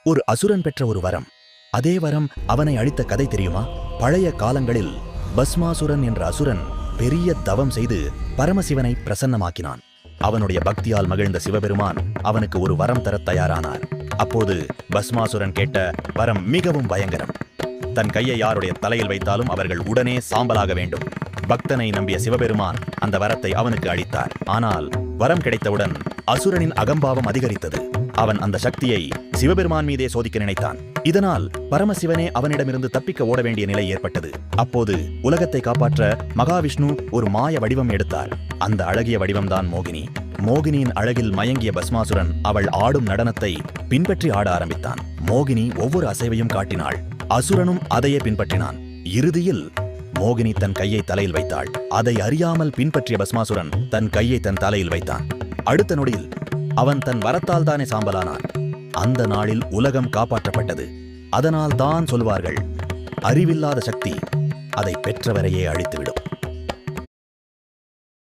ஒரு அசுரன் பெற்ற ஒரு வரம். அதே வரம் அவனை அழித்த கதை தெரியுமா? பழைய காலங்களில் பஸ்மாசுரன் என்ற அசுரன் பெரிய தவம் செய்து பரமசிவனை பிரசன்னமாக்கினான். அவனுடைய பக்தியால் மகிழ்ந்த சிவபெருமான் அவனுக்கு ஒரு வரம் தர தயாரானார். அப்போது பஸ்மாசுரன் கேட்ட வரம் மிகவும் பயங்கரம். தன் கையை யாருடைய தலையில் வைத்தாலும் அவர்கள் உடனே சாம்பலாக வேண்டும். பக்தனை நம்பிய சிவபெருமான் அந்த வரத்தை அவனுக்கு அளித்தார். ஆனால் வரம் கிடைத்தவுடன் அசுரனின் அகம்பாவம் அதிகரித்தது. அவன் அந்த சக்தியை சிவபெருமான் மீதே சோதிக்க நினைத்தான். இதனால் பரமசிவனே அவனிடமிருந்து தப்பிக்க ஓட வேண்டிய நிலை ஏற்பட்டது. அப்போது உலகத்தை காப்பாற்ற மகாவிஷ்ணு ஒரு மாய வடிவம் எடுத்தார். அந்த அழகிய வடிவம்தான் மோகினி. மோகினியின் அழகில் மயங்கிய பஸ்மாசுரன் அவள் ஆடும் நடனத்தை பின்பற்றி ஆட ஆரம்பித்தான். மோகினி ஒவ்வொரு அசைவையும் காட்டினாள். அசுரனும் அதையே பின்பற்றினான். இறுதியில் மோகினி தன் கையை தலையில் வைத்தாள். அதை அறியாமல் பின்பற்றிய பஸ்மாசுரன் தன் கையை தன் தலையில் வைத்தான். அடுத்த நொடியில் அவன் தன் வரத்தால் தானே சாம்பலானான். அந்த நாளில் உலகம் காப்பாற்றப்பட்டது. அதனால் தான் சொல்வார்கள், அறிவில்லாத சக்தி அதை பெற்றவரையே அழித்துவிடும்.